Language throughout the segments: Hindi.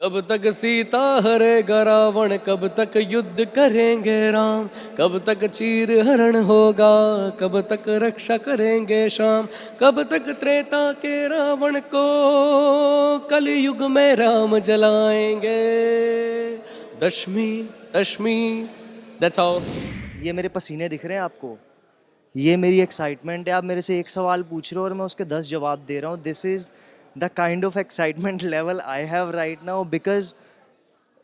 कब तक सीता हरेगा रावण, कब तक युद्ध करेंगे राम, कब तक चीर हरण होगा, कब तक रक्षा करेंगे श्याम, कब तक त्रेता के रावण को कलयुग में राम जलाएंगे। दशमी दशमी, दैट्स ऑल। ये मेरे पसीने दिख रहे हैं आपको? ये मेरी एक्साइटमेंट है। आप मेरे से एक सवाल पूछ रहे हो और मैं उसके 10 जवाब दे रहा हूँ। This is the kind of excitement level I have right now, because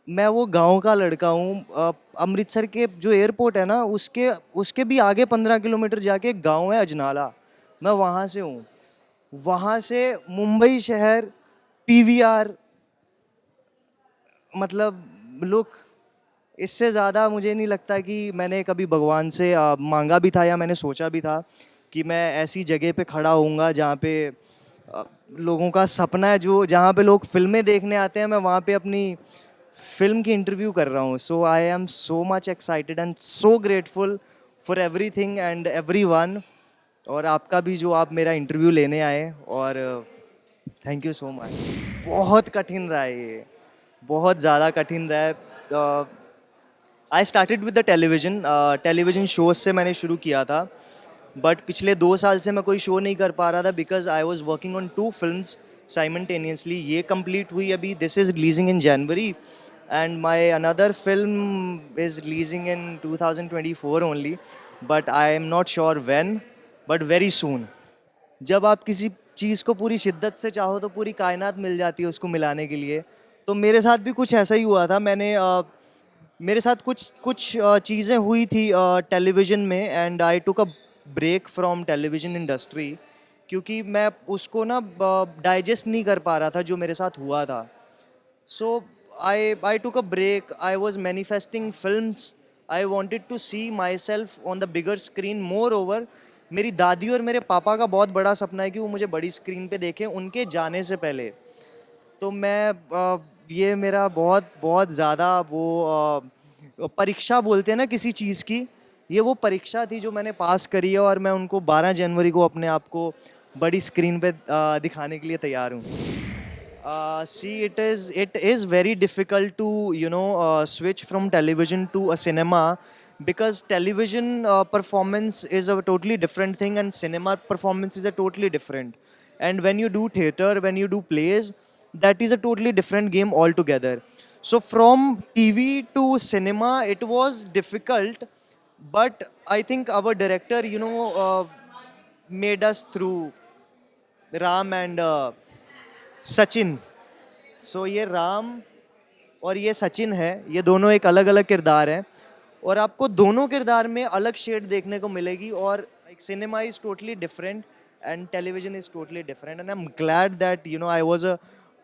मैं वो गांव का लड़का हूँ। अमृतसर के जो एयरपोर्ट है ना, उसके उसके भी आगे 15 किलोमीटर जाके एक गांव है अजनाला। मैं वहाँ से हूँ। वहाँ से मुंबई शहर, पीवीआर, मतलब लुक, इससे ज़्यादा मुझे नहीं लगता कि मैंने कभी भगवान से मांगा भी था या मैंने सोचा भी था कि मैं ऐसी जगह पे खड़ा होऊंगा जहाँ पे लोगों का सपना है, जो जहाँ पे लोग फिल्में देखने आते हैं, मैं वहाँ पे अपनी फिल्म की इंटरव्यू कर रहा हूँ। So I am so much excited and so grateful for everything and everyone. और आपका भी जो आप मेरा इंटरव्यू लेने आए, और थैंक यू सो मच। बहुत कठिन रहा है ये, बहुत ज़्यादा कठिन रहा है। I started with the television. Television shows से मैंने शुरू किया था, बट पिछले 2 साल से मैं कोई शो नहीं कर पा रहा था because I was working on 2 films simultaneously. ये कंप्लीट हुई अभी, this is releasing in January, and my another film is releasing in 2024 only, but I am not sure when, but very soon. जब आप किसी चीज़ को पूरी शिद्दत से चाहो तो पूरी कायनात मिल जाती है उसको मिलाने के लिए। तो मेरे साथ भी कुछ ऐसा ही हुआ था। मेरे साथ कुछ कुछ चीज़ें हुई थी टेलीविज़न में, and I took a break from television industry, क्योंकि मैं उसको ना डाइजेस्ट नहीं कर पा रहा था जो मेरे साथ हुआ था। So I took a break, I was manifesting films, I wanted to see myself on the bigger screen. Moreover, मेरी दादी और मेरे पापा का बहुत बड़ा सपना है कि वो मुझे बड़ी स्क्रीन पे देखें उनके जाने से पहले। तो ये मेरा बहुत बहुत ज़्यादा वो परीक्षा बोलते हैं ना किसी चीज़ की, ये वो परीक्षा थी जो मैंने पास करी है, और मैं उनको 12 जनवरी को अपने आप को बड़ी स्क्रीन पे दिखाने के लिए तैयार हूँ। See, it is very difficult to switch from television to a cinema, because television performance is a totally different thing and cinema performance is a totally different. And when you do theater, when you do plays, that is a totally different game altogether. So from TV to cinema, it was difficult, but I think our director, made us through. Ram and Sachin. सो ये राम और ये सचिन है, ये दोनों एक अलग अलग किरदार हैं, और आपको दोनों किरदार में अलग शेड देखने को मिलेगी। और cinema is totally different and television is totally different, and I am glad that I was a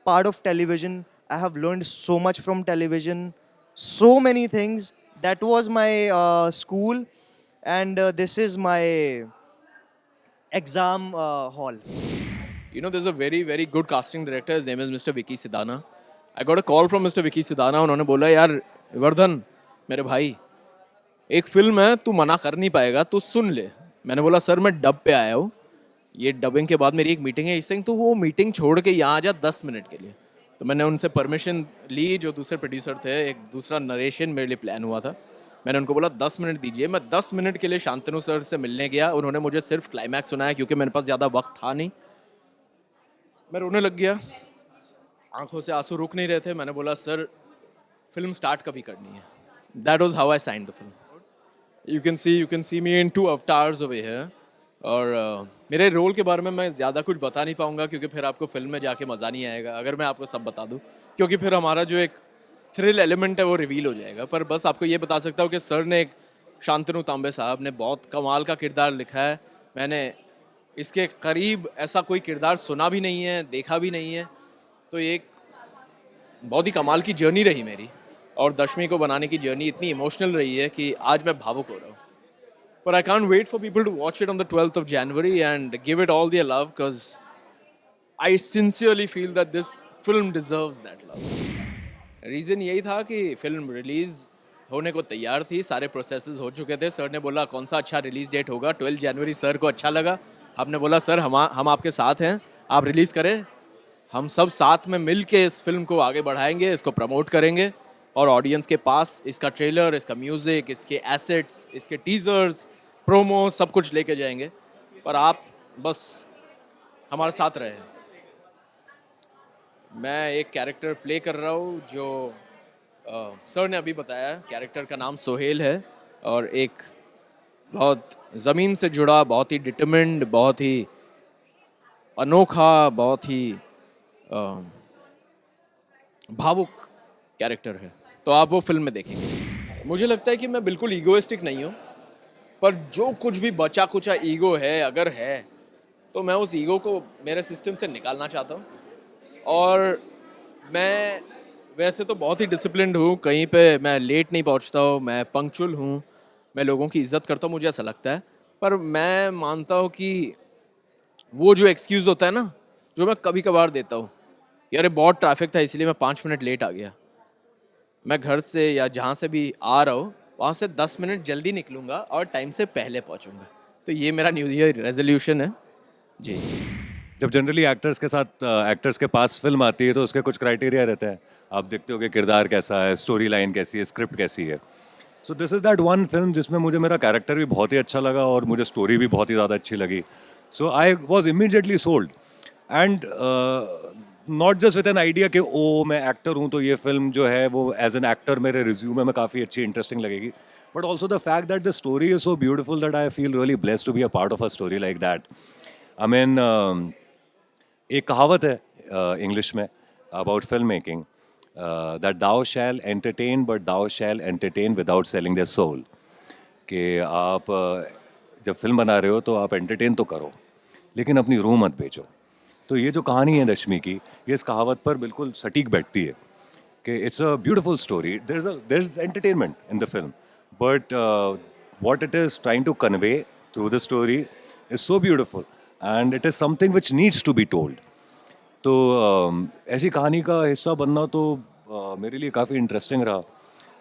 part of television. I have learned so much from television, so many things. That was my school, and this is my exam hall. You know, there's a very, very good casting director. His name is Mr. Vicky Sidana. I got a call from Mr. Vicky Sidana. उन्होंने बोला, यार वर्धन मेरे भाई, एक फिल्म है, तू मना कर नहीं पाएगा, तू सुन ले। मैंने बोला सर मैं डब पे आया हूँ, ये डबिंग के बाद मेरी एक मीटिंग है, इससे तो वो मीटिंग छोड़ के यहाँ आ जा 10 मिनट के लिए। तो मैंने उनसे परमिशन ली, जो दूसरे प्रोड्यूसर थे, एक दूसरा नरेशन मेरे लिए प्लान हुआ था। मैंने उनको बोला 10 मिनट दीजिए। मैं 10 मिनट के लिए शांतनु सर से मिलने गया। उन्होंने मुझे सिर्फ क्लाइमैक्स सुनाया क्योंकि मेरे पास ज़्यादा वक्त था नहीं। मैं रोने लग गया, आंखों से आंसू रुक नहीं रहे थे। मैंने बोला सर फिल्म स्टार्ट कभी करनी है। That was how I signed the film. You can see me in 2 avatars over here. और मेरे रोल के बारे में मैं ज़्यादा कुछ बता नहीं पाऊंगा क्योंकि फिर आपको फिल्म में जाके मज़ा नहीं आएगा अगर मैं आपको सब बता दूं, क्योंकि फिर हमारा जो एक थ्रिल एलिमेंट है वो रिवील हो जाएगा। पर बस आपको ये बता सकता हूँ कि सर ने, एक शांतनु तांबे साहब ने बहुत कमाल का किरदार लिखा है। मैंने इसके करीब ऐसा कोई किरदार सुना भी नहीं है, देखा भी नहीं है। तो ये एक बहुत ही कमाल की जर्नी रही मेरी, और दशमी को बनाने की जर्नी इतनी इमोशनल रही है कि आज मैं भावुक हो रहा हूँ। But I can't wait for people to watch it on the 12th of January and give it all their love, because I sincerely feel that this film deserves that love. Reason यही था कि फिल्म रिलीज़ होने को तैयार थी, सारे प्रोसेसेस हो चुके थे। सर ने बोला कौन सा अच्छा रिलीज़ डेट होगा, 12 जनवरी सर को अच्छा लगा। हमने बोला सर हम आपके साथ हैं, आप रिलीज़ करें, हम सब साथ में मिल के इस फिल्म को आगे बढ़ाएंगे, इसको प्रमोट करेंगे और ऑडियंस के पास इसका ट्रेलर, इसका म्यूज़िक, इसके एसेट्स, इसके टीजर्स, प्रोमो सब कुछ लेके जाएंगे। पर आप बस हमारे साथ रहे। मैं एक कैरेक्टर प्ले कर रहा हूँ जो सर ने अभी बताया। कैरेक्टर का नाम सोहेल है और एक बहुत ज़मीन से जुड़ा, बहुत ही डिटरमिन्ड, बहुत ही अनोखा, बहुत ही भावुक कैरेक्टर है। तो आप वो फिल्म में देखेंगे। मुझे लगता है कि मैं बिल्कुल ईगोइस्टिक नहीं हूँ, पर जो कुछ भी बचा कुचा ईगो है अगर है तो मैं उस ईगो को मेरे सिस्टम से निकालना चाहता हूँ। और मैं वैसे तो बहुत ही डिसिप्लिन्ड हूँ, कहीं पे मैं लेट नहीं पहुँचता हूँ, मैं पंक्चुअल हूँ, मैं लोगों की इज्जत करता हूँ, मुझे ऐसा लगता है। पर मैं मानता हूँ कि वो जो एक्सक्यूज़ होता है ना, जो मैं कभी कभार देता हूँ, यार बहुत ट्रैफिक था इसलिए मैं 5 मिनट लेट आ गया, मैं घर से या जहाँ से भी आ रहा हूँ वहाँ से 10 मिनट जल्दी निकलूँगा और टाइम से पहले पहुँचूँगा। तो ये मेरा न्यू ईयर रेजोल्यूशन है जी। जब जनरली एक्टर्स के पास फिल्म आती है तो उसके कुछ क्राइटेरिया रहते हैं। आप देखते हो कि किरदार कैसा है, स्टोरी लाइन कैसी है, स्क्रिप्ट कैसी है। So this is that one film जिसमें मुझे मेरा कैरेक्टर भी बहुत ही अच्छा लगा और मुझे स्टोरी भी बहुत ही ज़्यादा अच्छी लगी। So I was immediately sold and not just with an idea कि ओ मैं एक्टर हूँ तो ये फिल्म जो है वो एज एन एक्टर मेरे रिज्यूमे में काफ़ी अच्छी इंटरेस्टिंग लगेगी, but also the fact that the story is so beautiful that I feel really blessed to be a part of a story like that. I mean एक कहावत है इंग्लिश में about film making that thou shall entertain but thou shall entertain without selling their soul. कि आप जब फिल्म बना रहे हो तो आप एंटरटेन तो करो लेकिन अपनी रूह मत बेचो। तो ये जो कहानी है दशमी की, ये इस कहावत पर बिल्कुल सटीक बैठती है कि it's a beautiful story, there is entertainment in the film, but what it is trying to convey through the story is so beautiful and it is something which needs to be told. तो ऐसी कहानी का हिस्सा बनना तो मेरे लिए काफ़ी इंटरेस्टिंग रहा।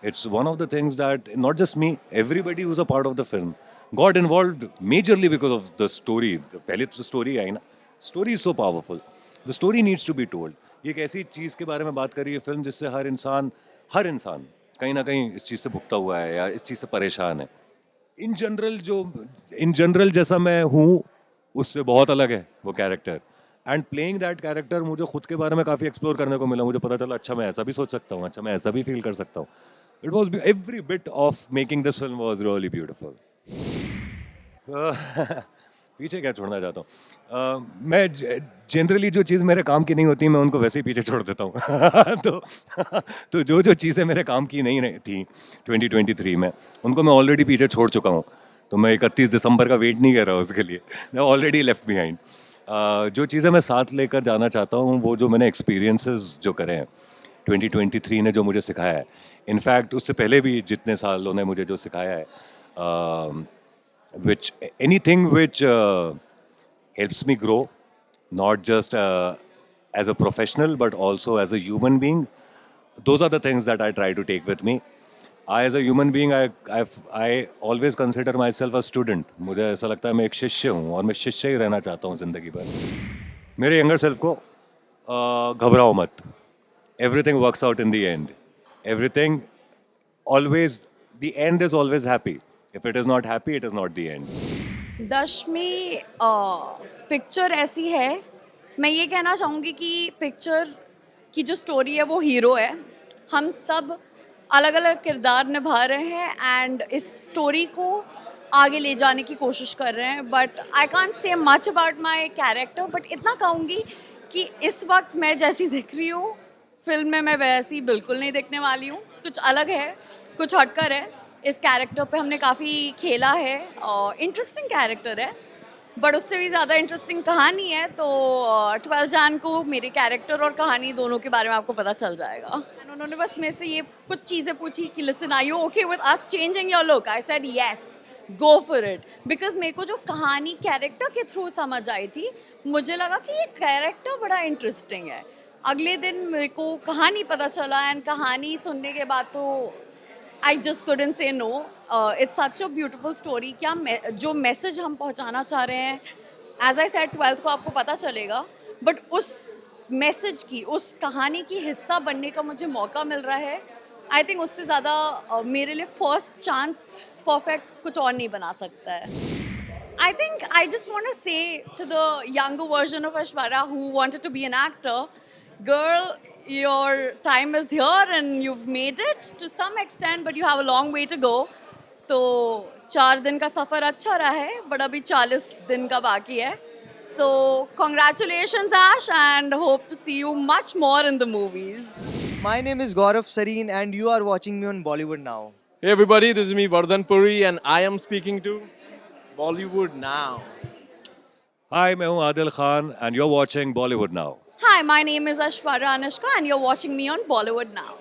It's one of the things that not just me, everybody was a part of the film got involved majorly because of the story. पहले तो स्टोरी आई ना, story is so powerful, the story needs to be told. ये एक ऐसी चीज़ के बारे में बात कर रही है फिल्म जिससे हर इंसान कहीं ना कहीं इस चीज़ से भुगता हुआ है या इस चीज़ से परेशान है। इन जनरल जैसा मैं हूँ उससे बहुत अलग है वो character, and playing that character मुझे खुद के बारे में काफ़ी एक्सप्लोर करने को मिला। मुझे पता चला अच्छा मैं ऐसा भी सोच सकता हूँ, अच्छा मैं ऐसा भी फील कर सकता हूँ। It was every bit of making this film was really beautiful. पीछे क्या छोड़ना चाहता हूँ मैं जनरली जो चीज़ मेरे काम की नहीं होती मैं उनको वैसे ही पीछे छोड़ देता हूँ। तो जो चीज़ें मेरे काम की नहीं रही थी 2023 में उनको मैं ऑलरेडी पीछे छोड़ चुका हूँ। तो मैं 31 दिसंबर का वेट नहीं कर रहा उसके लिए, मैं ऑलरेडी लेफ्ट बिहाइंड। जो चीज़ें मैं साथ लेकर जाना चाहता हूँ वो जो मैंने एक्सपीरियंसेस जो करे हैं 2023 ने जो मुझे सिखाया है, इनफैक्ट उससे पहले भी जितने सालों ने मुझे जो सिखाया है, which anything which helps me grow not just as a professional but also as a human being, those are the things that I try to take with me. As a human being I always consider myself a student. मुझे ऐसा लगता है मैं एक शिष्य हूँ और मैं शिष्य ही रहना चाहता हूँ ज़िंदगी भर। मेरे यंगर सेल्फ को घबराओ मत, everything works out in the end, everything always, the end is always happy. If it is not happy, it is not the end. Dashami picture ऐसी है, मैं ये कहना चाहूँगी कि पिक्चर की जो स्टोरी है वो हीरो है, हम सब अलग अलग किरदार निभा रहे हैं एंड इस स्टोरी को आगे ले जाने की कोशिश कर रहे हैं। But I can't say much about my character, but इतना कहूँगी कि इस वक्त मैं जैसी दिख रही हूँ फिल्म में मैं वैसी बिल्कुल नहीं दिखने वाली हूँ, कुछ अलग है, कुछ हटकर है। इस कैरेक्टर पे हमने काफ़ी खेला है और इंटरेस्टिंग कैरेक्टर है, बट उससे भी ज़्यादा इंटरेस्टिंग कहानी है। तो 12 जान को मेरे कैरेक्टर और कहानी दोनों के बारे में आपको पता चल जाएगा। उन्होंने बस मेरे से ये कुछ चीज़ें पूछी कि listen are you okay with us changing your look. I said yes, go for it, because मेरे को जो कहानी कैरेक्टर के थ्रू समझ आई थी, मुझे लगा कि ये कैरेक्टर बड़ा इंटरेस्टिंग है। अगले दिन मेरे को कहानी पता चला एंड कहानी सुनने के बाद तो I just couldn't say no. It's such a beautiful story. क्या जो मैसेज हम पहुंचाना चाह रहे हैं, as I said 12th को आपको पता चलेगा, बट उस मैसेज की, उस कहानी की हिस्सा बनने का मुझे मौका मिल रहा है, आई थिंक उससे ज़्यादा मेरे लिए फर्स्ट चांस परफेक्ट कुछ और नहीं बना सकता है. I think I just want to say to the younger version of Aishwarya who wanted to be an actor, girl, your time is here and you've made it to some extent, but you have a long way to go. तो 4 दिन का सफ़र अच्छा रहा है, but अभी 40 दिन का बाकी है. So congratulations, Ash, and hope to see you much more in the movies. My name is Gaurav Sareen and you are watching me on Bollywood Now. Hey everybody, this is me Vardhan Puri and I am speaking to Bollywood Now. Hi, मैं हूँ Adil Khan and you're watching Bollywood Now. Hi, my name is Aishwarya Anushka and you're watching me on Bollywood Now.